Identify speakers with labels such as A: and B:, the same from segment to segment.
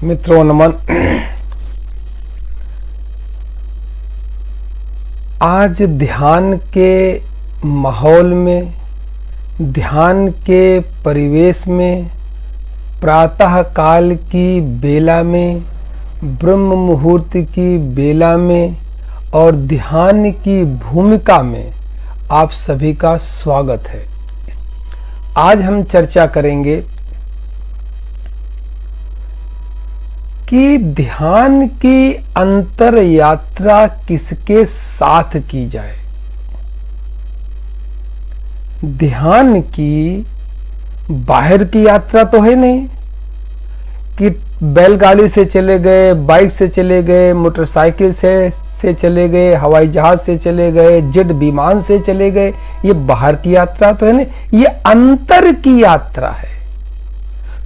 A: मित्रों नमन। आज ध्यान के माहौल में, ध्यान के परिवेश में, प्रातः काल की बेला में, ब्रह्म मुहूर्त की बेला में और ध्यान की भूमिका में आप सभी का स्वागत है। आज हम चर्चा करेंगे कि ध्यान की अंतर यात्रा किसके साथ की जाए। ध्यान की बाहर की यात्रा तो है नहीं कि बैलगाड़ी से चले गए, बाइक से चले गए, मोटरसाइकिल से चले गए, हवाई जहाज से चले गए, जेट विमान से चले गए। ये बाहर की यात्रा तो है नहीं, ये अंतर की यात्रा है।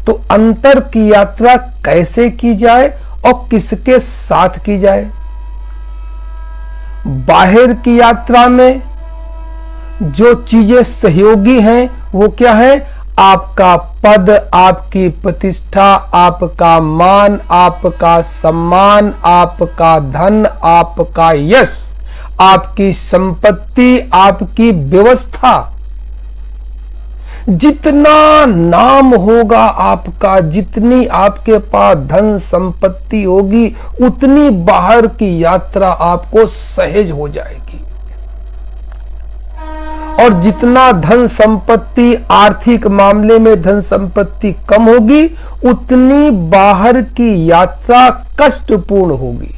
A: तो अंतर की यात्रा कैसे की जाए और किसके साथ की जाए। बाहर की यात्रा में जो चीजें सहयोगी हैं वो क्या है? आपका पद, आपकी प्रतिष्ठा, आपका मान, आपका सम्मान, आपका धन, आपका यश, आपकी संपत्ति, आपकी व्यवस्था। जितना नाम होगा आपका, जितनी आपके पास धन संपत्ति होगी, उतनी बाहर की यात्रा आपको सहज हो जाएगी। और जितना धन संपत्ति, आर्थिक मामले में धन संपत्ति कम होगी, उतनी बाहर की यात्रा कष्टपूर्ण होगी।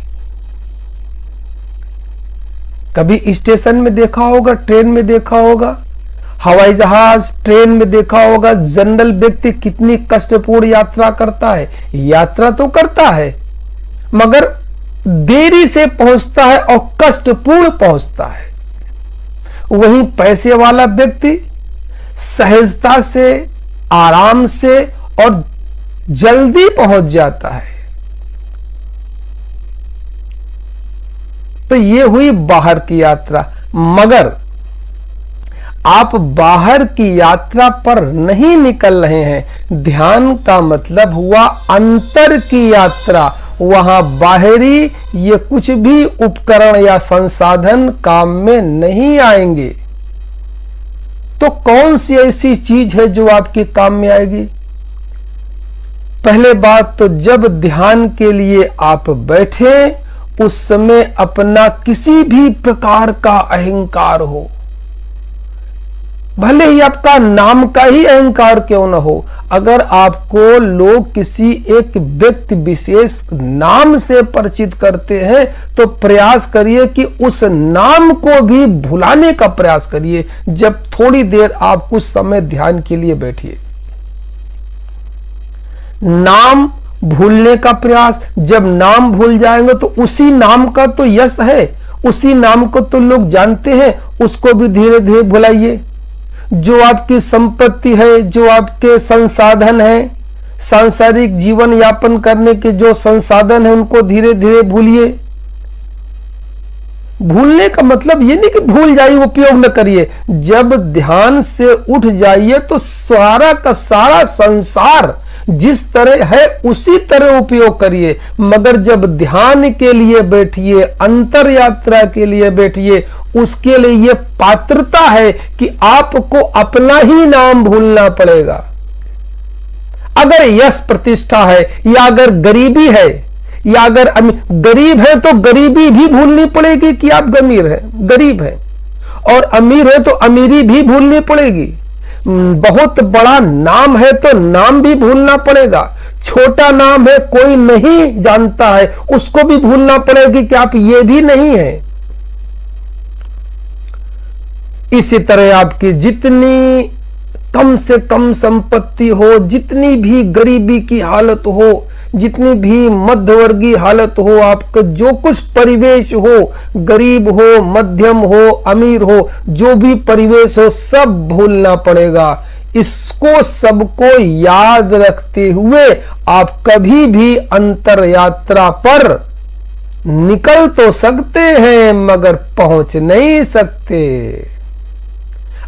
A: कभी स्टेशन में देखा होगा, ट्रेन में देखा होगा, हवाई जहाज, ट्रेन में देखा होगा, जनरल व्यक्ति कितनी कष्टपूर्ण यात्रा करता है। यात्रा तो करता है मगर देरी से पहुंचता है और कष्टपूर्ण पहुंचता है। वहीं पैसे वाला व्यक्ति सहजता से, आराम से और जल्दी पहुंच जाता है। तो ये हुई बाहर की यात्रा। मगर आप बाहर की यात्रा पर नहीं निकल रहे हैं। ध्यान का मतलब हुआ अंतर की यात्रा। वहां बाहरी ये कुछ भी उपकरण या संसाधन काम में नहीं आएंगे। तो कौन सी ऐसी चीज है जो आपके काम में आएगी? पहले बात तो जब ध्यान के लिए आप बैठे, उस समय अपना किसी भी प्रकार का अहंकार हो, भले ही आपका नाम का ही अहंकार क्यों न हो, अगर आपको लोग किसी एक व्यक्ति विशेष नाम से परिचित करते हैं तो प्रयास करिए कि उस नाम को भी भुलाने का प्रयास करिए। जब थोड़ी देर आप कुछ समय ध्यान के लिए बैठिए, नाम भूलने का प्रयास, जब नाम भूल जाएंगे तो उसी नाम का तो यश है, उसी नाम को तो लोग जानते हैं, उसको भी धीरे धीरे भुलाइए। जो आपकी संपत्ति है, जो आपके संसाधन है, सांसारिक जीवन यापन करने के जो संसाधन है, उनको धीरे धीरे भूलिए। भूलने का मतलब ये नहीं कि भूल जाइए, उपयोग न करिए। जब ध्यान से उठ जाइए तो सारा का सारा संसार जिस तरह है उसी तरह उपयोग करिए। मगर जब ध्यान के लिए बैठिए, अंतर यात्रा के लिए बैठिए, उसके लिए यह पात्रता है कि आपको अपना ही नाम भूलना पड़ेगा। अगर यश प्रतिष्ठा है, या अगर गरीबी है, या अगर गरीब है तो गरीबी भी भूलनी पड़ेगी कि आप गरीब है, और अमीर है तो अमीरी भी भूलनी पड़ेगी। बहुत बड़ा नाम है तो नाम भी भूलना पड़ेगा। छोटा नाम है, कोई नहीं जानता है, उसको भी भूलना पड़ेगी कि आप ये भी नहीं है। इसी तरह आपकी जितनी कम से कम संपत्ति हो, जितनी भी गरीबी की हालत हो, जितनी भी मध्यवर्गीय हालत हो, आपका जो कुछ परिवेश हो, गरीब हो, मध्यम हो, अमीर हो, जो भी परिवेश हो, सब भूलना पड़ेगा। इसको सबको याद रखते हुए आप कभी भी अंतर यात्रा पर निकल तो सकते हैं मगर पहुंच नहीं सकते।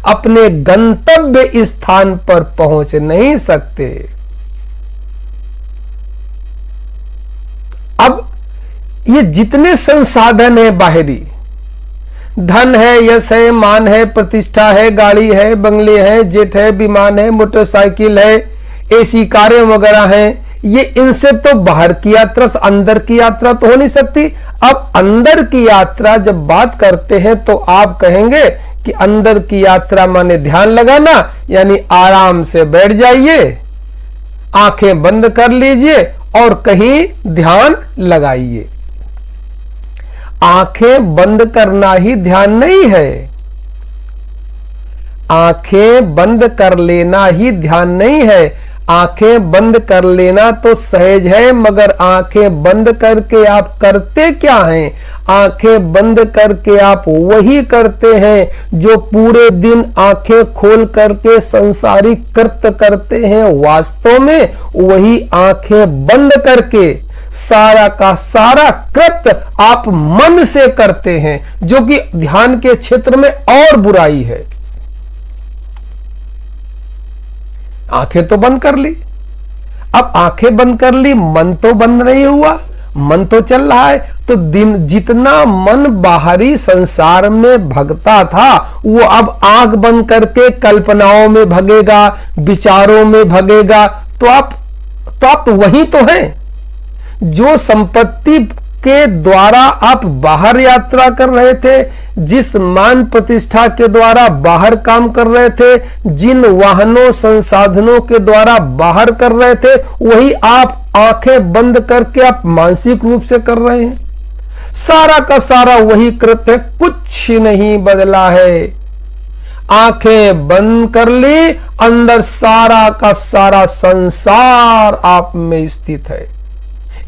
A: अपने गंतव्य स्थान पर पहुंच नहीं सकते। अब ये जितने संसाधन है बाहरी, धन है, यश है, मान है, प्रतिष्ठा है, गाड़ी है, बंगले है, जेट है, विमान है, मोटरसाइकिल है, एसी कारें वगैरह हैं, ये इनसे तो बाहर की यात्रा, अंदर की यात्रा तो हो नहीं सकती। अब अंदर की यात्रा जब बात करते हैं तो आप कहेंगे कि अंदर की यात्रा माने ध्यान लगाना, यानी आराम से बैठ जाइए, आंखें बंद कर लीजिए और कहीं ध्यान लगाइए। आंखें बंद करना ही ध्यान नहीं है, आंखें बंद कर लेना ही ध्यान नहीं है। आंखें बंद कर लेना तो सहज है, मगर आंखें बंद करके आप करते क्या हैं? आंखें बंद करके आप वही करते हैं जो पूरे दिन आंखें खोल करके संसारिक कृत्य करते हैं। वास्तव में वही आंखें बंद करके सारा का सारा कृत्य आप मन से करते हैं, जो कि ध्यान के क्षेत्र में और बुराई है। आंखें तो बंद कर ली, अब आंखें बंद कर ली, मन तो बंद नहीं हुआ, मन तो चल रहा है। तो दिन जितना मन बाहरी संसार में भगता था, वो अब आंख बंद करके कल्पनाओं में भगेगा, विचारों में भगेगा। तो आप वही तो हैं जो संपत्ति के द्वारा आप बाहर यात्रा कर रहे थे, जिस मान प्रतिष्ठा के द्वारा बाहर काम कर रहे थे, जिन वाहनों संसाधनों के द्वारा बाहर कर रहे थे, वही आप आंखें बंद करके आप मानसिक रूप से कर रहे हैं। सारा का सारा वही कृत्य, कुछ नहीं बदला है। आंखें बंद कर ली, अंदर सारा का सारा संसार आप में स्थित है,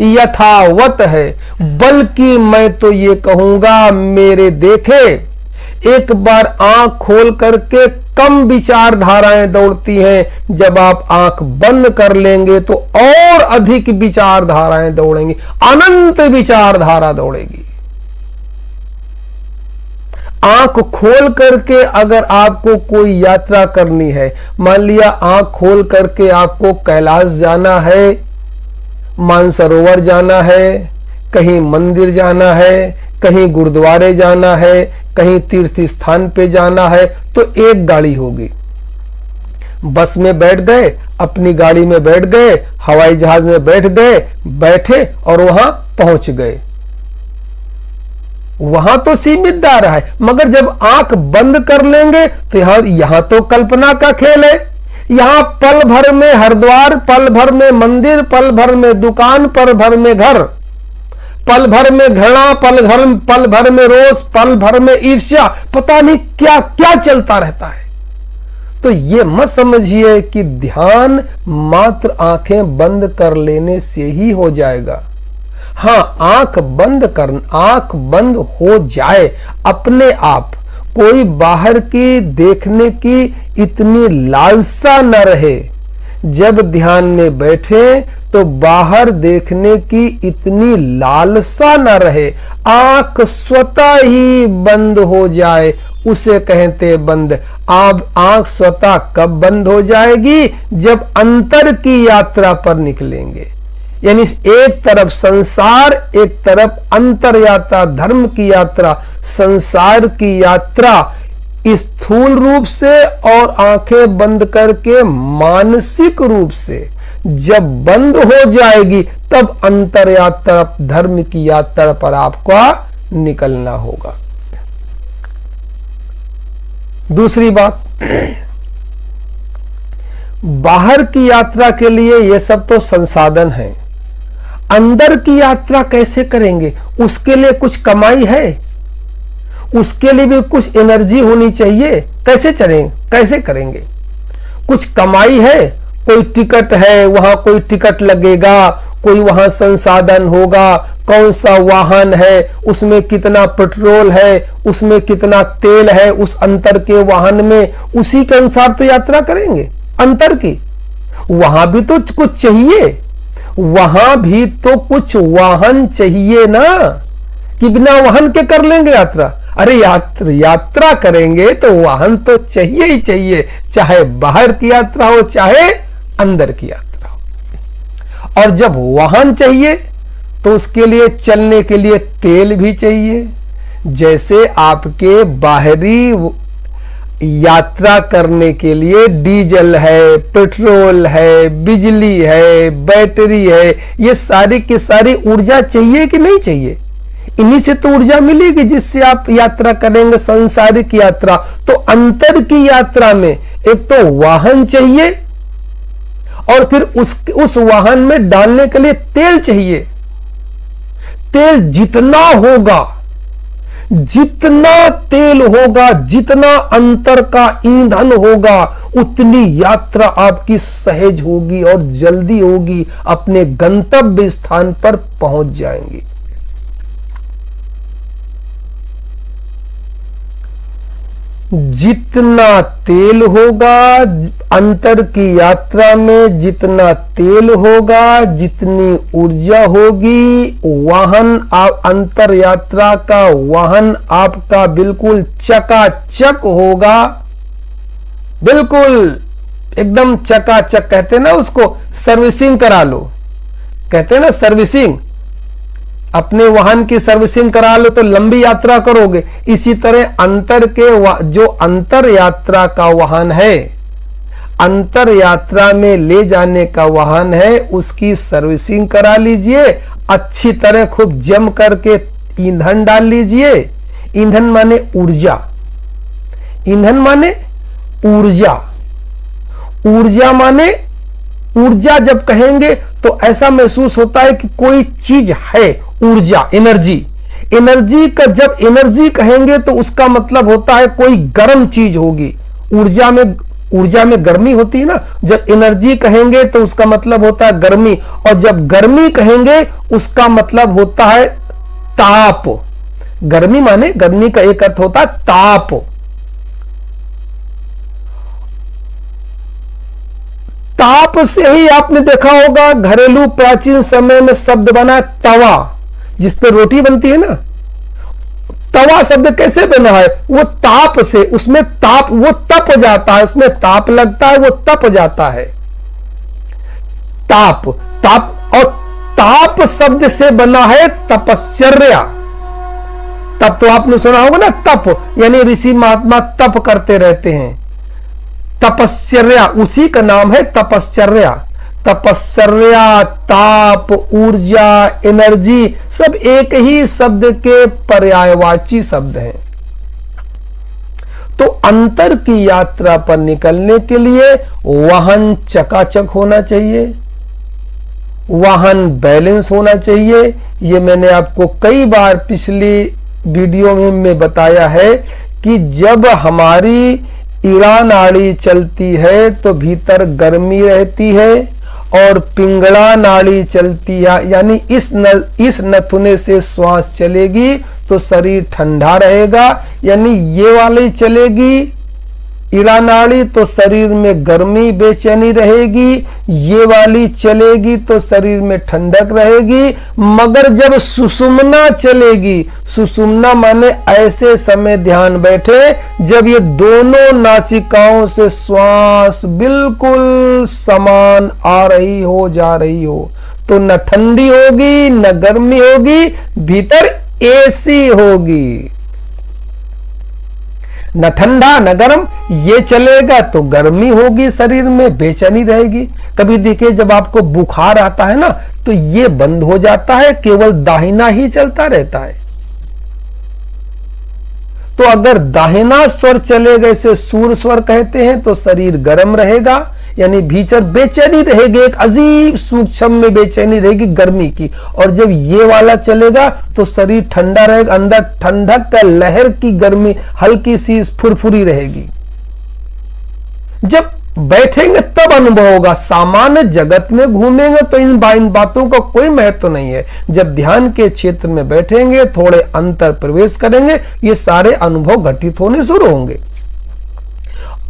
A: यथावत है। बल्कि मैं तो ये कहूंगा, मेरे देखे एक बार आंख खोल करके कम विचारधाराएं दौड़ती हैं, जब आप आंख बंद कर लेंगे तो और अधिक विचारधाराएं दौड़ेंगी, अनंत विचारधारा दौड़ेगी। आंख खोल करके अगर आपको कोई यात्रा करनी है, मान लिया आंख खोल करके आपको कैलाश जाना है, मानसरोवर जाना है, कहीं मंदिर जाना है, कहीं गुरुद्वारे जाना है, कहीं तीर्थ स्थान पे जाना है, तो एक गाड़ी होगी। बस में बैठ गए, अपनी गाड़ी में बैठ गए, हवाई जहाज में बैठ गए, बैठे और वहां पहुंच गए। वहां तो सीमित दायरा है, मगर जब आंख बंद कर लेंगे तो यहां तो कल्पना का खेल है। यहां पल भर में हरिद्वार, पल भर में मंदिर, पल भर में दुकान, पल भर में घर, पल भर में घृणा, पल भर में रोष, पल भर में ईर्ष्या, पता नहीं क्या क्या चलता रहता है। तो ये मत समझिए कि ध्यान मात्र आंखें बंद कर लेने से ही हो जाएगा। हां, आंख बंद हो जाए अपने आप, कोई बाहर की देखने की इतनी लालसा न रहे। जब ध्यान में बैठे तो बाहर देखने की इतनी लालसा न रहे, आंख स्वतः ही बंद हो जाए, उसे कहते बंद। अब आंख स्वतः कब बंद हो जाएगी? जब अंतर की यात्रा पर निकलेंगे, यानी एक तरफ संसार, एक तरफ अंतर यात्रा, धर्म की यात्रा। संसार की यात्रा स्थूल रूप से और आंखें बंद करके मानसिक रूप से जब बंद हो जाएगी, तब अंतर यात्रा, धर्म की यात्रा पर आपको निकलना होगा। दूसरी बात, बाहर की यात्रा के लिए ये सब तो संसाधन है, अंदर की यात्रा कैसे करेंगे? उसके लिए कुछ कमाई है, उसके लिए भी कुछ एनर्जी होनी चाहिए। कैसे करेंगे? कुछ कमाई है, कोई टिकट है, वहां कोई टिकट लगेगा, कोई वहां संसाधन होगा, कौन सा वाहन है, उसमें कितना पेट्रोल है, उसमें कितना तेल है, उस अंतर के वाहन में, उसी के अनुसार तो यात्रा करेंगे अंतर की। वहां भी तो कुछ चाहिए, वहां भी तो कुछ वाहन चाहिए ना, कि बिना वाहन के कर लेंगे यात्रा। अरे यात्रा करेंगे तो वाहन तो चाहिए ही चाहिए, चाहे बाहर की यात्रा हो चाहे अंदर की यात्रा हो। और जब वाहन चाहिए तो उसके लिए चलने के लिए तेल भी चाहिए। जैसे आपके बाहरी यात्रा करने के लिए डीजल है, पेट्रोल है, बिजली है, बैटरी है, ये सारी की सारी ऊर्जा चाहिए कि नहीं चाहिए? इन्हीं से तो ऊर्जा मिलेगी जिससे आप यात्रा करेंगे, सांसारिक यात्रा। तो अंतर की यात्रा में एक तो वाहन चाहिए और फिर उस वाहन में डालने के लिए तेल चाहिए। तेल जितना होगा, जितना तेल होगा, जितना अंतर का ईंधन होगा, उतनी यात्रा आपकी सहज होगी और जल्दी होगी, अपने गंतव्य स्थान पर पहुंच जाएंगी। जितना तेल होगा, अंतर की यात्रा में जितना तेल होगा, जितनी ऊर्जा होगी, वाहन अंतर यात्रा का वाहन आपका बिल्कुल चकाचक होगा। बिल्कुल एकदम चकाचक, कहते ना उसको सर्विसिंग करा लो, कहते ना सर्विसिंग, अपने वाहन की सर्विसिंग करा लो तो लंबी यात्रा करोगे। इसी तरह अंतर के जो अंतर यात्रा का वाहन है, अंतर यात्रा में ले जाने का वाहन है, उसकी सर्विसिंग करा लीजिए, अच्छी तरह खूब जम करके ईंधन डाल लीजिए। ईंधन माने ऊर्जा, ईंधन माने ऊर्जा, ऊर्जा माने ऊर्जा। जब कहेंगे तो ऐसा महसूस होता है कि कोई चीज है, ऊर्जा, एनर्जी। एनर्जी का जब एनर्जी कहेंगे तो उसका मतलब होता है कोई गर्म चीज होगी। ऊर्जा में गर्मी होती है ना, जब एनर्जी कहेंगे तो उसका मतलब होता है गर्मी, और जब गर्मी कहेंगे उसका मतलब होता है ताप। गर्मी माने, गर्मी का एक अर्थ होता है ताप। ताप से ही आपने देखा होगा घरेलू प्राचीन समय में शब्द बना तवा, जिस पे रोटी बनती है ना। तवा शब्द कैसे बना है? वो ताप से, उसमें ताप, वो तप जाता है, उसमें ताप लगता है, वो तप जाता है। ताप, ताप, और ताप शब्द से बना है तपश्चर्या। तप तो आपने सुना होगा ना, तप यानी ऋषि महात्मा तप करते रहते हैं। तपश्चर्या उसी का नाम है, तपश्चर्या। तपश्चर्या, ताप, ऊर्जा, एनर्जी सब एक ही शब्द के पर्यायवाची शब्द हैं। तो अंतर की यात्रा पर निकलने के लिए वाहन चकाचक होना चाहिए, वाहन बैलेंस होना चाहिए। ये मैंने आपको कई बार पिछली वीडियो में बताया है कि जब हमारी इड़ा नाड़ी चलती है तो भीतर गर्मी रहती है, और पिंगला नाड़ी चलती है, यानी इस नथुने से श्वास चलेगी तो शरीर ठंडा रहेगा, यानी ये वाली चलेगी इड़ा नाड़ी तो शरीर में गर्मी बेचैनी रहेगी, ये वाली चलेगी तो शरीर में ठंडक रहेगी। मगर जब सुषुम्ना चलेगी, सुषुम्ना माने ऐसे समय ध्यान बैठे जब ये दोनों नासिकाओं से श्वास बिल्कुल समान आ रही हो, जा रही हो, तो न ठंडी होगी न गर्मी होगी, भीतर एसी होगी। न ठंडा न गर्म, ये चलेगा तो गर्मी होगी, शरीर में बेचैनी रहेगी। कभी देखिए जब आपको बुखार आता है ना तो ये बंद हो जाता है, केवल दाहिना ही चलता रहता है। तो अगर दाहिना स्वर चलेगा, इसे सूर स्वर कहते हैं, तो शरीर गर्म रहेगा, यानी भीतर बेचैनी रहेगी, एक अजीब सूक्ष्म में बेचैनी रहेगी गर्मी की। और जब ये वाला चलेगा तो शरीर ठंडा रहेगा, अंदर ठंडक का लहर की गर्मी, हल्की सी फुरफुरी रहेगी। जब बैठेंगे तब अनुभव होगा। सामान्य जगत में घूमेंगे तो इन बातों का कोई महत्व नहीं है। जब ध्यान के क्षेत्र में बैठेंगे, थोड़े अंतर प्रवेश करेंगे, ये सारे अनुभव घटित होने शुरू होंगे।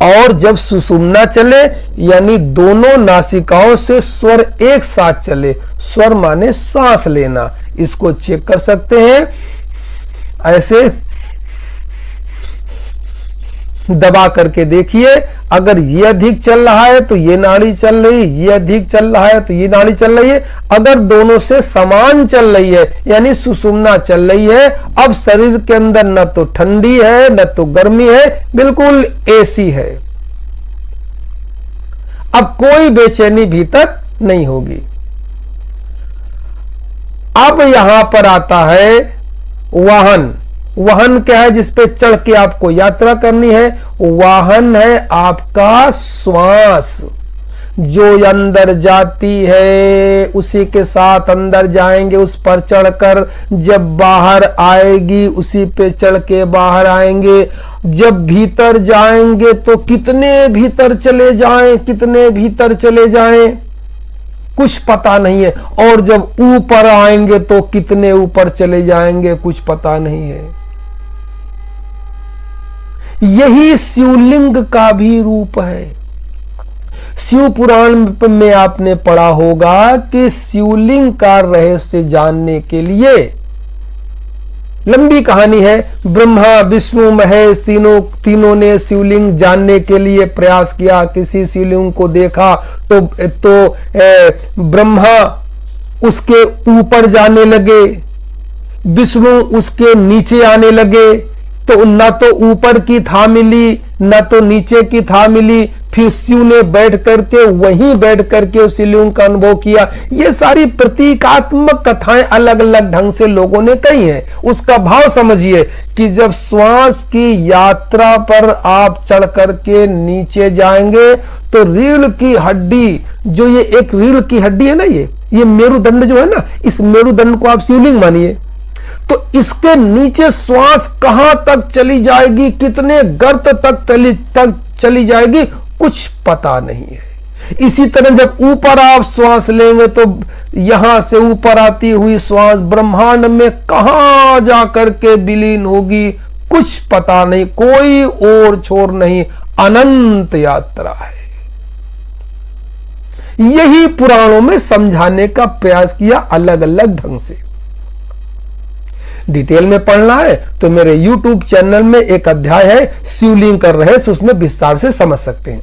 A: और जब सुषुम्ना चले, यानी दोनों नासिकाओं से स्वर एक साथ चले, स्वर माने सांस लेना, इसको चेक कर सकते हैं। ऐसे दबा करके देखिए, अगर ये अधिक चल रहा है तो ये नाड़ी चल रही है, ये अधिक चल रहा है तो ये नाड़ी चल रही है। अगर दोनों से समान चल रही है यानी सुषुम्ना चल रही है, अब शरीर के अंदर न तो ठंडी है न तो गर्मी है, बिल्कुल एसी है। अब कोई बेचैनी भीतर नहीं होगी। अब यहां पर आता है वाहन। वाहन क्या है? जिस पे चढ़ के आपको यात्रा करनी है। वाहन है आपका श्वास, जो अंदर जाती है उसी के साथ अंदर जाएंगे, उस पर चढ़कर जब बाहर आएगी उसी पे चढ़ के बाहर आएंगे। जब भीतर जाएंगे तो कितने भीतर चले जाएं, कितने भीतर चले जाएं कुछ पता नहीं है, और जब ऊपर आएंगे तो कितने ऊपर चले जाएंगे कुछ पता नहीं है। यही शिवलिंग का भी रूप है। शिव पुराण में आपने पढ़ा होगा कि शिवलिंग का रहस्य जानने के लिए लंबी कहानी है। ब्रह्मा विष्णु महेश तीनों ने शिवलिंग जानने के लिए प्रयास किया। किसी शिवलिंग को देखा तो ब्रह्मा उसके ऊपर जाने लगे, विष्णु उसके नीचे आने लगे, तो न तो ऊपर की था मिली न तो नीचे की था मिली। फिर शिव ने बैठ करके वहीं बैठ करके उस शिवलिंग का अनुभव किया। ये सारी प्रतीकात्मक कथाएं अलग अलग ढंग से लोगों ने कही हैं। उसका भाव समझिए कि जब श्वास की यात्रा पर आप चढ़ करके नीचे जाएंगे तो रीढ़ की हड्डी, जो ये एक रीढ़ की हड्डी है ना, ये मेरुदंड जो है ना, इस मेरुदंड को आप शिवलिंग मानिए। तो इसके नीचे श्वास कहां तक चली जाएगी, कितने गर्त तक चली जाएगी कुछ पता नहीं है। इसी तरह जब ऊपर आप श्वास लेंगे तो यहां से ऊपर आती हुई श्वास ब्रह्मांड में कहां जाकर के विलीन होगी कुछ पता नहीं, कोई और छोर नहीं, अनंत यात्रा है। यही पुराणों में समझाने का प्रयास किया अलग अलग ढंग से। डिटेल में पढ़ना है तो मेरे YouTube चैनल में एक अध्याय है शिवलिंग कर रहे, उसमें विस्तार से समझ सकते हैं।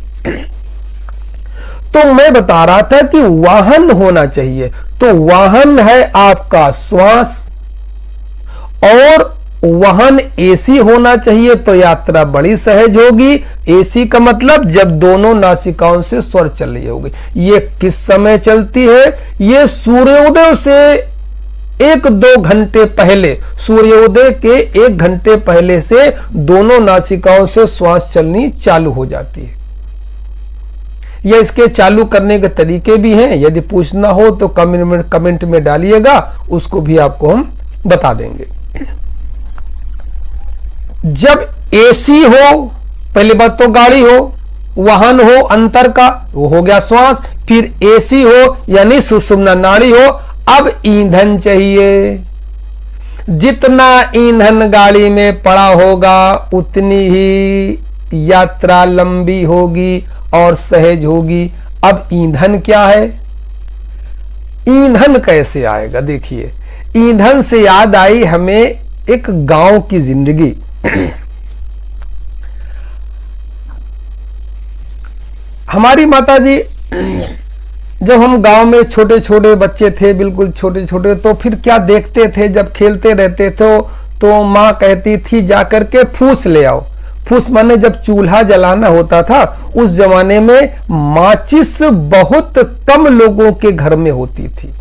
A: तो मैं बता रहा था कि वाहन होना चाहिए, तो वाहन है आपका श्वास, और वाहन एसी होना चाहिए तो यात्रा बड़ी सहज होगी। एसी का मतलब जब दोनों नासिकाओं से स्वर चल रही होगी। ये किस समय चलती है? ये सूर्योदय से 1-2 घंटे पहले, सूर्योदय के 1 घंटे पहले से दोनों नासिकाओं से श्वास चलनी चालू हो जाती है। यह इसके चालू करने के तरीके भी हैं, यदि पूछना हो तो कमेंट में डालिएगा, उसको भी आपको हम बता देंगे। जब एसी हो, पहली बात तो गाड़ी हो, वाहन हो अंतर का, वो हो गया श्वास। फिर एसी हो यानी सुषुम्ना नाड़ी हो। अब ईंधन चाहिए। जितना ईंधन गाड़ी में पड़ा होगा उतनी ही यात्रा लंबी होगी और सहज होगी। अब ईंधन क्या है? ईंधन कैसे आएगा? देखिए, ईंधन से याद आई हमें एक गांव की जिंदगी। हमारी माताजी, जब हम गांव में छोटे छोटे बच्चे थे, बिल्कुल छोटे छोटे, तो फिर क्या देखते थे, जब खेलते रहते थे तो माँ कहती थी जाकर के फूस ले आओ। फूस माने जब चूल्हा जलाना होता था, उस जमाने में माचिस बहुत कम लोगों के घर में होती थी।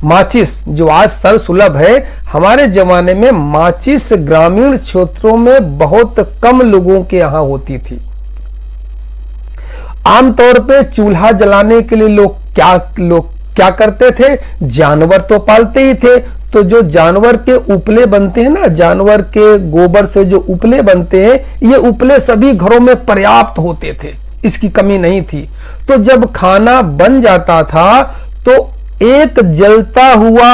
A: माचिस जो आज सर्वसुलभ है, हमारे जमाने में माचिस ग्रामीण क्षेत्रों में बहुत कम लोगों के यहां होती थी। आमतौर पे चूल्हा जलाने के लिए लोग क्या करते थे? जानवर तो पालते ही थे, तो जो जानवर के उपले बनते हैं ना, जानवर के गोबर से जो उपले बनते हैं, ये उपले सभी घरों में पर्याप्त होते थे, इसकी कमी नहीं थी। तो जब खाना बन जाता था तो एक जलता हुआ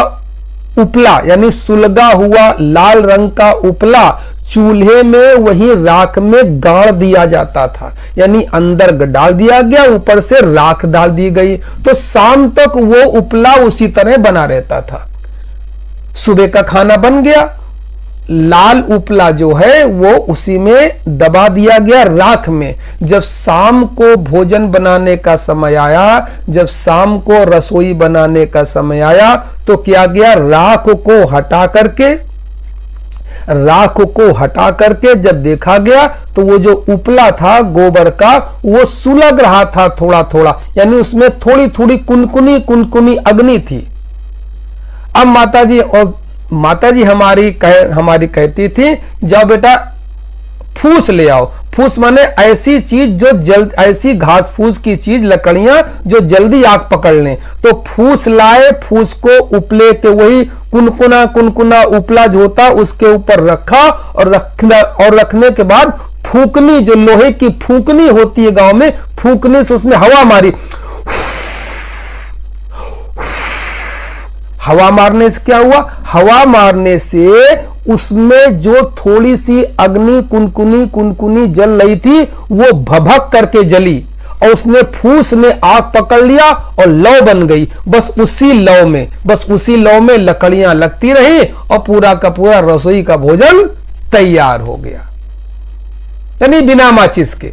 A: उपला यानी सुलगा हुआ लाल रंग का उपला चूल्हे में वहीं राख में गाड़ दिया जाता था, यानी अंदर डाल दिया गया, ऊपर से राख डाल दी गई, तो शाम तक वो उपला उसी तरह बना रहता था। सुबह का खाना बन गया, लाल उपला जो है वो उसी में दबा दिया गया राख में। जब शाम को भोजन बनाने का समय आया, जब शाम को रसोई बनाने का समय आया, तो किया गया राख को हटा करके जब देखा गया तो वो जो उपला था गोबर का वो सुलग रहा था थोड़ा थोड़ा, यानी उसमें थोड़ी थोड़ी कुनकुनी अग्नि थी। अब माताजी हमारी कहती थी जाओ बेटा फूस ले आओ। फूस माने ऐसी चीज जो ऐसी घास फूस की चीज, लकड़ियां जो जल्दी आग पकड़ लें। तो फूस लाए, फूस को उपले के वही कुनकुना उपला जो होता उसके ऊपर रखा और रखने के बाद फूकनी, जो लोहे की फूकनी होती है गांव में, फूकनी से उसमें हवा मारी। हवा मारने से क्या हुआ? हवा मारने से उसमें जो थोड़ी सी अग्नि कुनकुनी जल रही थी वो भभक करके जली और उसने फूस ने आग पकड़ लिया और लौ बन गई। बस उसी लौ में लकड़ियां लगती रही और पूरा का पूरा रसोई का भोजन तैयार हो गया, यानी बिना माचिस के।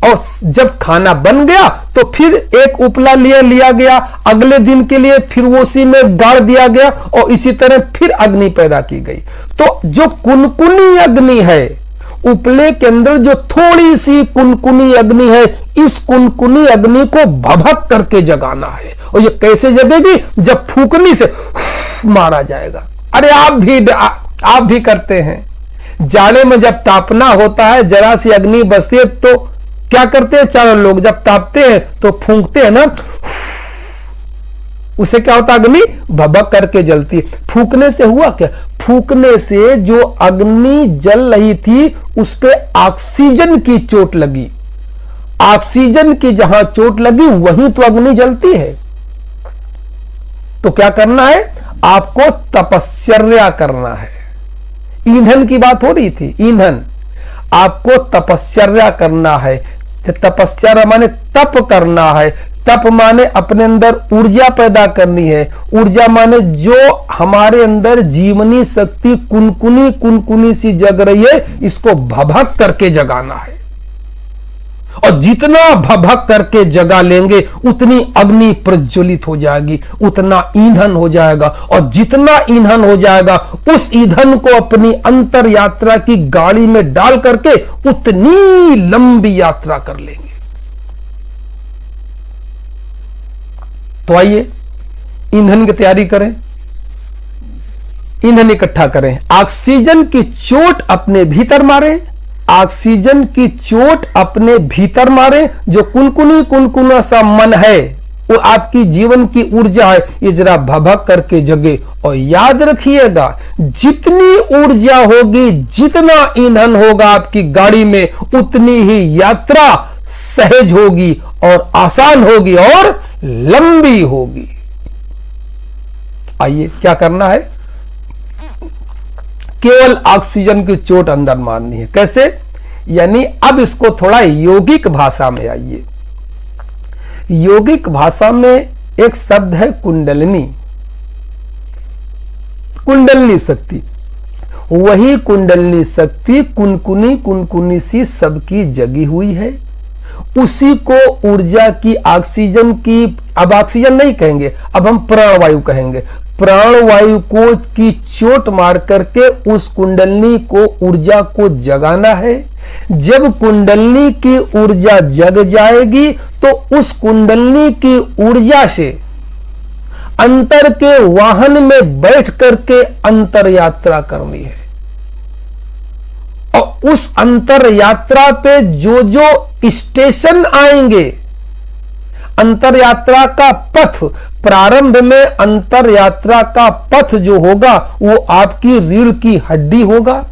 A: और जब खाना बन गया तो फिर एक उपला लिया गया, अगले दिन के लिए फिर वो उसी में गाड़ दिया गया और इसी तरह फिर अग्नि पैदा की गई। तो जो कुनकुनी अग्नि है, उपले के अंदर जो थोड़ी सी कुनकुनी अग्नि है, इस कुनकुनी अग्नि को भभक करके जगाना है। और ये कैसे जगेगी? जब फूकनी से मारा जाएगा। अरे आप भी करते हैं, जाड़े में जब तापना होता है, जरा सी अग्नि बसती है तो क्या करते हैं चारों लोग? जब तापते हैं तो फूंकते हैं ना, उसे क्या होता? अग्नि भभक करके जलती है। फूकने से हुआ क्या? फूकने से जो अग्नि जल रही थी उस पे ऑक्सीजन की चोट लगी। ऑक्सीजन की जहां चोट लगी वहीं तो अग्नि जलती है। तो क्या करना है? आपको तपश्चर्या करना है। ईंधन की बात हो रही थी, ईंधन। आपको तपश्चर्या करना है। तपश्चर्या माने तप करना है। तप माने अपने अंदर ऊर्जा पैदा करनी है। ऊर्जा माने जो हमारे अंदर जीवनी शक्ति कुनकुनी सी जग रही है, इसको भभक करके जगाना है। और जितना भभक करके जगा लेंगे उतनी अग्नि प्रज्वलित हो जाएगी, उतना ईंधन हो जाएगा। और जितना ईंधन हो जाएगा उस ईंधन को अपनी अंतर यात्रा की गाड़ी में डाल करके उतनी लंबी यात्रा कर लेंगे। तो आइए ईंधन की तैयारी करें, ईंधन इकट्ठा करें। ऑक्सीजन की चोट अपने भीतर मारें, ऑक्सीजन की चोट अपने भीतर मारे। जो कुनकुना सा मन है वो आपकी जीवन की ऊर्जा है, ये जरा भभक करके जगे। और याद रखिएगा, जितनी ऊर्जा होगी, जितना ईंधन होगा आपकी गाड़ी में, उतनी ही यात्रा सहज होगी और आसान होगी और लंबी होगी। आइए क्या करना है? केवल ऑक्सीजन की चोट अंदर मारनी है। कैसे? यानी अब इसको थोड़ा योगिक भाषा में आइए। योगिक भाषा में एक शब्द है कुंडलिनी, कुंडलिनी शक्ति। वही कुंडलिनी शक्ति कुनकुनी सी सबकी जगी हुई है। उसी को ऊर्जा की, ऑक्सीजन की, अब ऑक्सीजन नहीं कहेंगे, अब हम प्राणवायु कहेंगे। प्राणवायु को की चोट मार करके उस कुंडलिनी को, ऊर्जा को जगाना है। जब कुंडलिनी की ऊर्जा जग जाएगी तो उस कुंडलिनी की ऊर्जा से अंतर के वाहन में बैठ करके अंतर यात्रा करनी है। और उस अंतर यात्रा पे जो जो स्टेशन आएंगे, अंतर यात्रा का पथ, प्रारंभ में अंतर यात्रा का पथ जो होगा वो आपकी रीढ़ की हड्डी होगा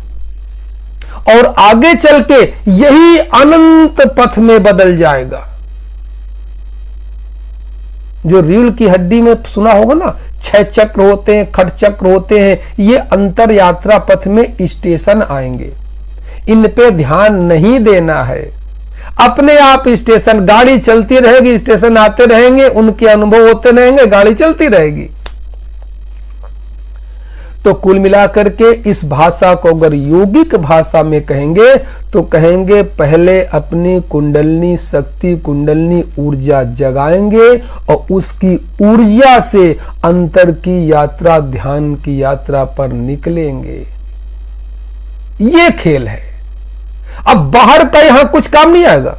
A: और आगे चल के यही अनंत पथ में बदल जाएगा। जो रीढ़ की हड्डी में सुना होगा ना, 6 चक्र होते हैं, खट चक्र होते हैं, ये अंतर यात्रा पथ में स्टेशन आएंगे। इन पे ध्यान नहीं देना है। अपने आप स्टेशन, गाड़ी चलती रहेगी, स्टेशन आते रहेंगे, उनके अनुभव होते रहेंगे, गाड़ी चलती रहेगी। तो कुल मिलाकर के इस भाषा को अगर योगिक भाषा में कहेंगे तो कहेंगे पहले अपनी कुंडलनी शक्ति कुंडलनी ऊर्जा जगाएंगे और उसकी ऊर्जा से अंतर की यात्रा ध्यान की यात्रा पर निकलेंगे। ये खेल है। अब बाहर का यहां कुछ काम नहीं आएगा,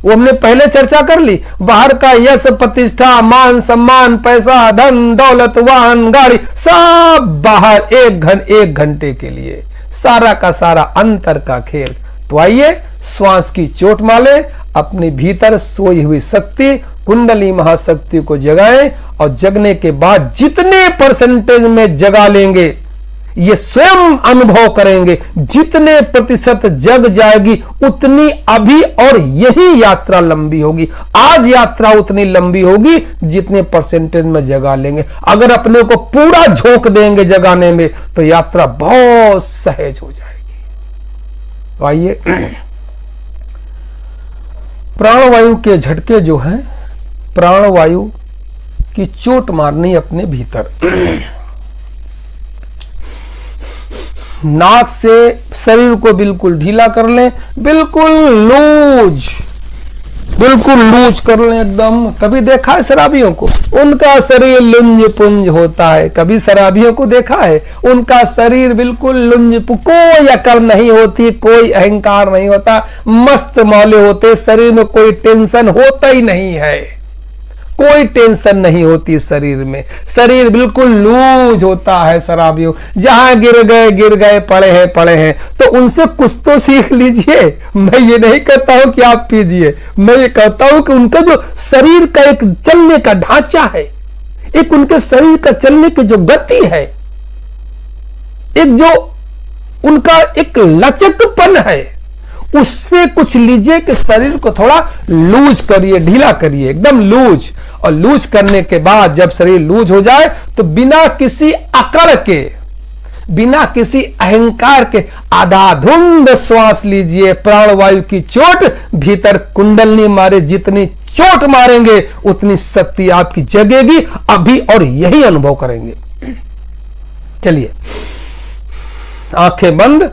A: वो हमने पहले चर्चा कर ली। बाहर का यश प्रतिष्ठा मान सम्मान पैसा धन दौलत वाहन गाड़ी सब बाहर एक घंटे के लिए, सारा का सारा अंतर का खेल। तो आइए श्वास की चोट माले, अपने भीतर सोई हुई शक्ति कुंडली महाशक्ति को जगाएं और जगने के बाद जितने परसेंटेज में जगा लेंगे ये स्वयं अनुभव करेंगे, जितने प्रतिशत जग जाएगी उतनी अभी और यही यात्रा लंबी होगी। आज यात्रा उतनी लंबी होगी जितने परसेंटेज में जगा लेंगे। अगर अपने को पूरा झोंक देंगे जगाने में तो यात्रा बहुत सहज हो जाएगी। तो आइए प्राणवायु के झटके जो हैं, प्राणवायु की चोट मारनी अपने भीतर। नाक से शरीर को बिल्कुल ढीला कर लें, बिल्कुल लूज कर लें एकदम। कभी देखा है शराबियों को, उनका शरीर लुंज पुंज होता है। कभी शराबियों को देखा है, उनका शरीर बिल्कुल लुंज, कोई अकल नहीं होती, कोई अहंकार नहीं होता, मस्त मौले होते, शरीर में कोई टेंशन होता ही नहीं है, कोई टेंशन नहीं होती शरीर में, शरीर बिल्कुल लूज होता है शराबियों। जहां गिर गए पड़े हैं। तो उनसे कुछ तो सीख लीजिए। मैं ये नहीं कहता हूं कि आप पीजिए, मैं ये कहता हूं कि उनका जो शरीर का एक चलने का ढांचा है, एक उनके शरीर का चलने की जो गति है, एक जो उनका एक लचकपन है, उससे कुछ लीजिए कि शरीर को थोड़ा लूज करिए, ढीला करिए, एकदम लूज। और लूज करने के बाद जब शरीर लूज हो जाए तो बिना किसी अकड़ के, बिना किसी अहंकार के आधाधुंध श्वास लीजिए। प्राणवायु की चोट भीतर कुंडलनी मारे, जितनी चोट मारेंगे उतनी शक्ति आपकी जगेगी। अभी और यही अनुभव करेंगे। चलिए आंखें बंद,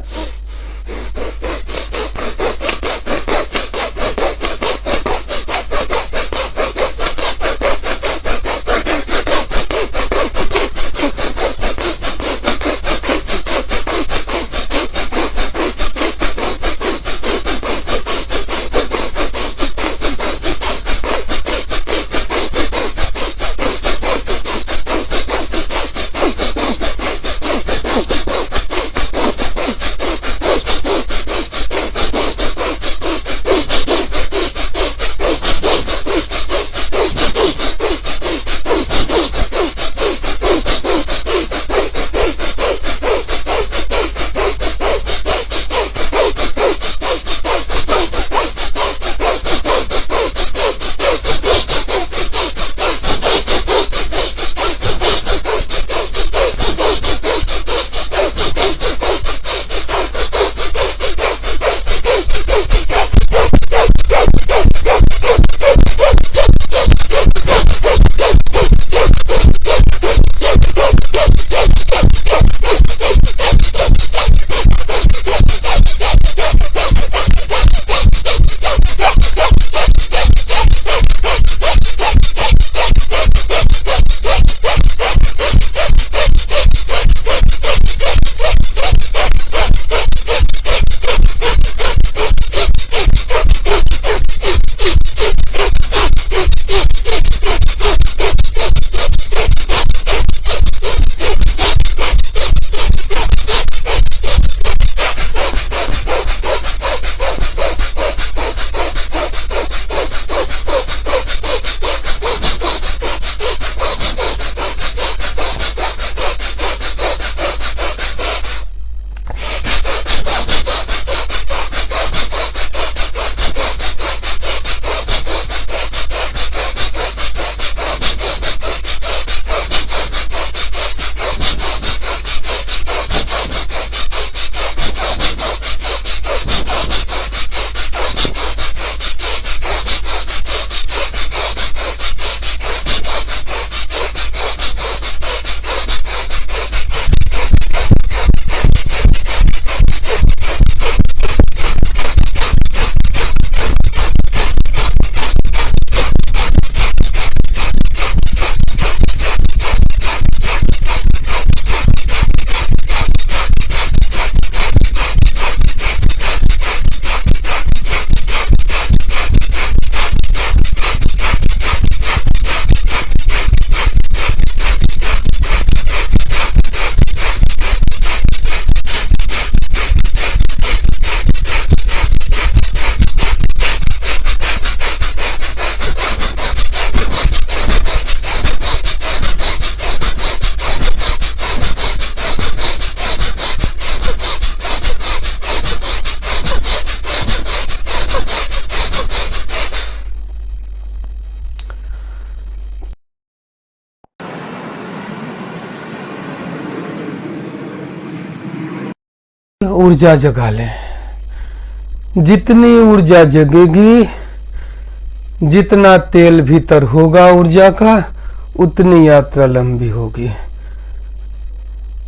A: ऊर्जा जगा लें। जितनी ऊर्जा जगेगी, जितना तेल भीतर होगा ऊर्जा का, उतनी यात्रा लंबी होगी।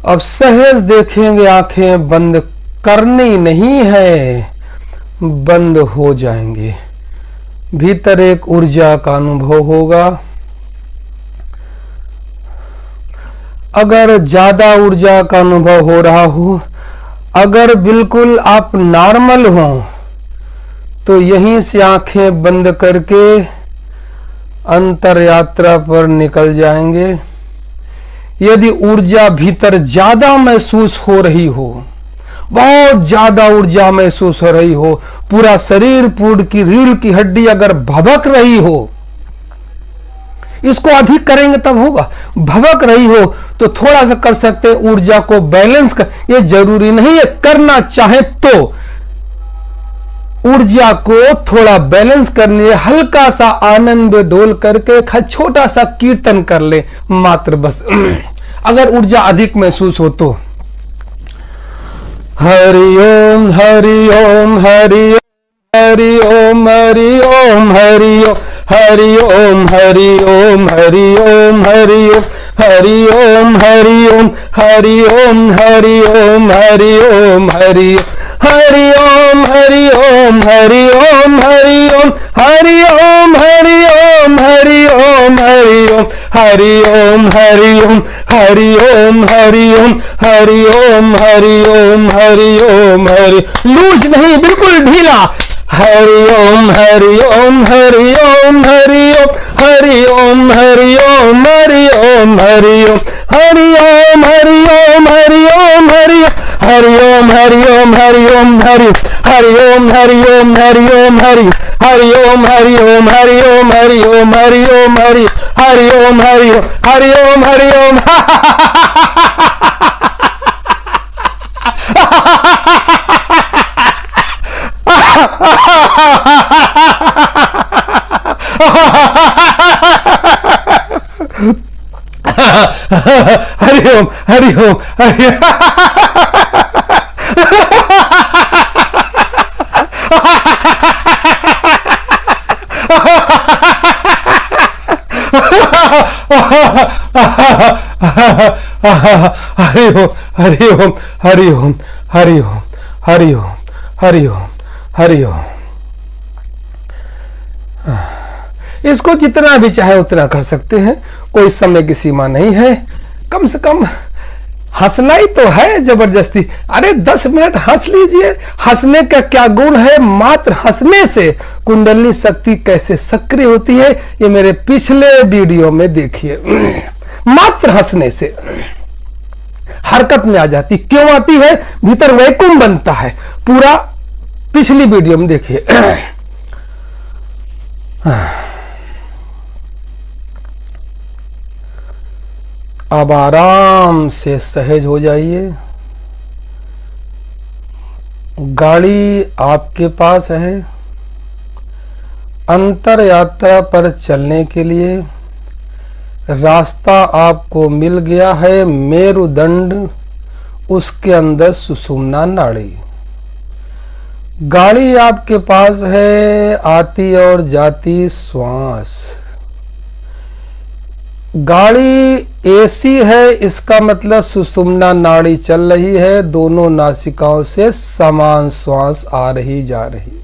A: अब सहज देखेंगे, आंखें बंद करनी नहीं है, बंद हो जाएंगे। भीतर एक ऊर्जा का अनुभव होगा। अगर ज्यादा ऊर्जा का अनुभव हो रहा हो, अगर बिल्कुल आप नॉर्मल हो, तो यहीं से आंखें बंद करके अंतर यात्रा पर निकल जाएंगे। यदि ऊर्जा भीतर ज्यादा महसूस हो रही हो, बहुत ज्यादा ऊर्जा महसूस हो रही हो, पूरा शरीर, पूर्ण की रीढ़ की हड्डी अगर भभक रही हो, इसको अधिक करेंगे तब होगा। भभक रही हो तो थोड़ा सा कर सकते हैं, ऊर्जा को बैलेंस कर। ये जरूरी नहीं है, करना चाहे तो ऊर्जा को थोड़ा बैलेंस करने, हल्का सा आनंद डोल करके छोटा सा कीर्तन कर ले मात्र, बस। अगर ऊर्जा अधिक महसूस हो तो हरि ओम हरि ओम हरि ओम हरि ओम हरि ओम हरि ओम हरि ओम हरि ओम हरि ओम हरि ओम हरि ओम हरि ओम हरि ओम हरि ओम हरि ओम हरि हरि ओम हरि ओम हरि ओम हरि ओम हरि ओम हरि ओम हरि ओम हरि ओम हरि ओम हरि ओम हरि ओम हरि ओम हरि ओम हरि ओम हरि ओम हरि, लूज नहीं, बिल्कुल ढीला। हरि ओम हरि ओम हरि ओम हरि ओम हरि ओम हरि ओम हरि ओम हरि ओम हरि ओम हरि ओम हरि ओम हरि हरि ओम हरि ओम हरि ओम हरि हरि ओम हरि ओम हरि ओम हरि हरि ओम हरि ओम हरि ओम हरि ओम हरि ओम हरि हरि ओम हरि हरि ओम हरि ओम। हरि ओम हरि ओम हरि हरि ओम हरि ओम हरि ओम हरि ओम हरि ओम हरि ओम हरि ओम। इसको जितना भी चाहे उतना कर सकते हैं, कोई समय की सीमा नहीं है। कम से कम हंसना ही तो है जबरदस्ती। अरे 10 मिनट हंस लीजिए। हंसने का क्या गुण है, मात्र हंसने से कुंडलिनी शक्ति कैसे सक्रिय होती है, ये मेरे पिछले वीडियो में देखिए। मात्र हंसने से हरकत में आ जाती। क्यों आती है? भीतर वैकुंठ बनता है। पूरा पिछली वीडियो में देखिए। अब आराम से सहज हो जाइए। गाड़ी आपके पास है। अंतर यात्रा पर चलने के लिए रास्ता आपको मिल गया है। मेरुदंड, उसके अंदर सुषुम्ना नाड़ी। गाड़ी आपके पास है, आती और जाती श्वास। गाड़ी एसी है, इसका मतलब सुषुम्ना नाड़ी चल रही है। दोनों नासिकाओं से समान श्वास आ रही जा रही।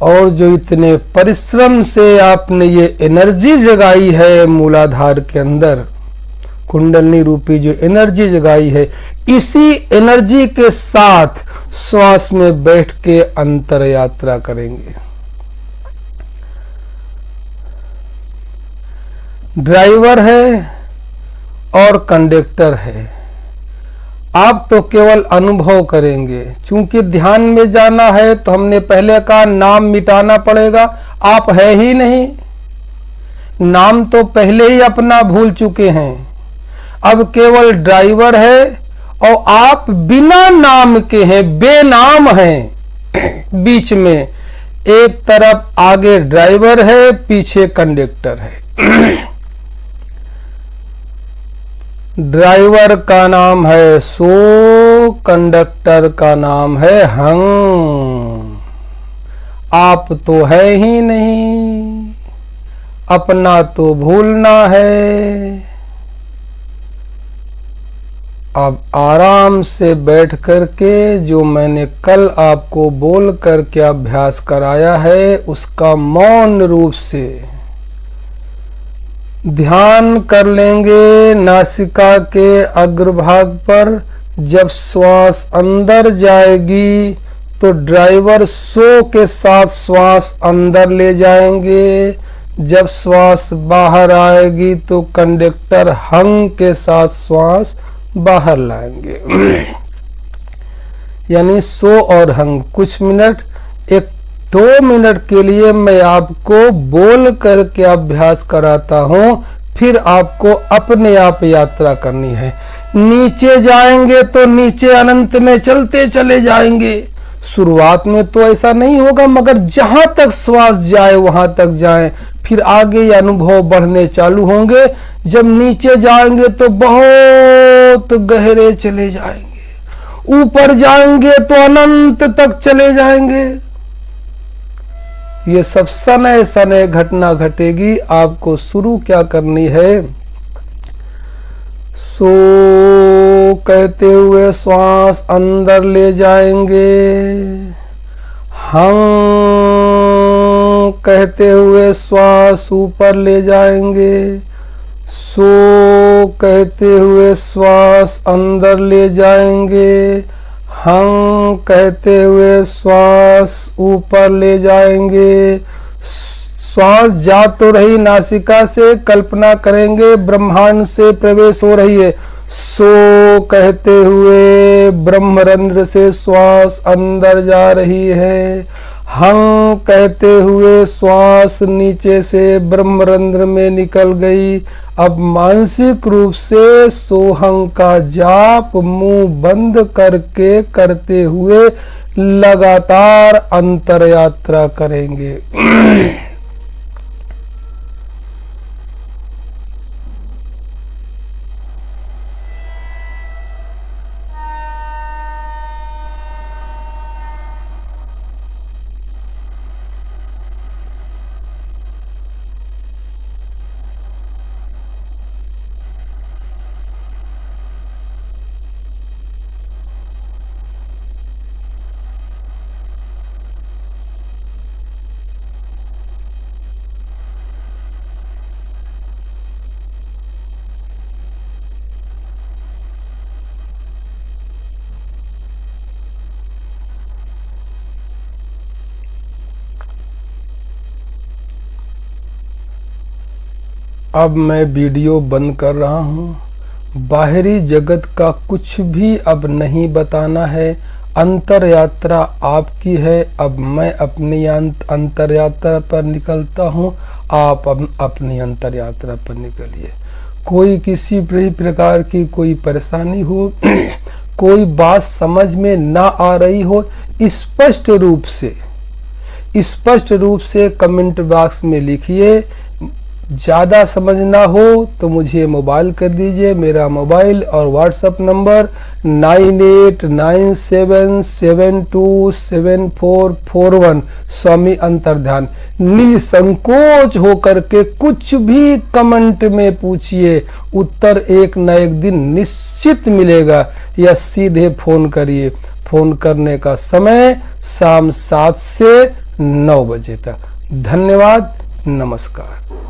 A: और जो इतने परिश्रम से आपने ये एनर्जी जगाई है मूलाधार के अंदर, कुंडलिनी रूपी जो एनर्जी जगाई है, इसी एनर्जी के साथ श्वास में बैठ के अंतर यात्रा करेंगे। ड्राइवर है और कंडक्टर है। आप तो केवल अनुभव करेंगे। चूंकि ध्यान में जाना है तो हमने पहले कहा नाम मिटाना पड़ेगा। आप है ही नहीं, नाम तो पहले ही अपना भूल चुके हैं। अब केवल ड्राइवर है और आप बिना नाम के हैं, बेनाम हैं। बीच में एक तरफ आगे ड्राइवर है, पीछे कंडक्टर है। ड्राइवर का नाम है शोक, कंडक्टर का नाम है हंग। आप तो है ही नहीं, अपना तो भूलना है। अब आराम से बैठ करके जो मैंने कल आपको बोल करके अभ्यास कराया है उसका मौन रूप से ध्यान कर लेंगे नासिका के अग्रभाग पर। जब श्वास अंदर जाएगी तो ड्राइवर सो के साथ श्वास अंदर ले जाएंगे। जब श्वास बाहर आएगी तो कंडक्टर हंग के साथ श्वास बाहर लाएंगे। यानी सो और हंग। कुछ मिनट, 1-2 मिनट के लिए मैं आपको बोल करके अभ्यास कराता हूं, फिर आपको अपने आप यात्रा करनी है। नीचे जाएंगे तो नीचे अनंत में चलते चले जाएंगे। शुरुआत में तो ऐसा नहीं होगा, मगर जहां तक श्वास जाए वहां तक जाएं, फिर आगे ये अनुभव बढ़ने चालू होंगे। जब नीचे जाएंगे तो बहुत गहरे चले जाएंगे, ऊपर जाएंगे तो अनंत तक चले जाएंगे। ये सब सने सने घटना घटेगी। आपको शुरू क्या करनी है, सो कहते हुए श्वास अंदर ले जाएंगे, हम कहते हुए श्वास ऊपर ले जाएंगे, सो कहते हुए श्वास अंदर ले जाएंगे, हम कहते हुए श्वास ऊपर ले जाएंगे। श्वास जा तो रही नासिका से, कल्पना करेंगे ब्रह्मांड से प्रवेश हो रही है। सो कहते हुए ब्रह्मरंध्र से श्वास अंदर जा रही है। हम कहते हुए श्वास नीचे से ब्रह्मरंध्र में निकल गई। अब मानसिक रूप से सोहंग का जाप मुंह बंद करके करते हुए लगातार अंतर यात्रा करेंगे। अब मैं वीडियो बंद कर रहा हूँ। बाहरी जगत का कुछ भी अब नहीं बताना है। अंतर यात्रा आपकी है। अब मैं अपनी अंतर यात्रा पर निकलता हूँ, आप अपनी अंतर यात्रा पर निकलिए। कोई किसी भी प्रकार की कोई परेशानी हो, कोई बात समझ में ना आ रही हो, स्पष्ट रूप से कमेंट बॉक्स में लिखिए। ज़्यादा समझना हो तो मुझे मोबाइल कर दीजिए। मेरा मोबाइल और व्हाट्सएप नंबर 9897727441। स्वामी अंतर्ध्यान। निसंकोच होकर के कुछ भी कमेंट में पूछिए, उत्तर एक न एक दिन निश्चित मिलेगा। या सीधे फोन करिए। फोन करने का समय शाम 7 से 9 बजे तक। धन्यवाद, नमस्कार।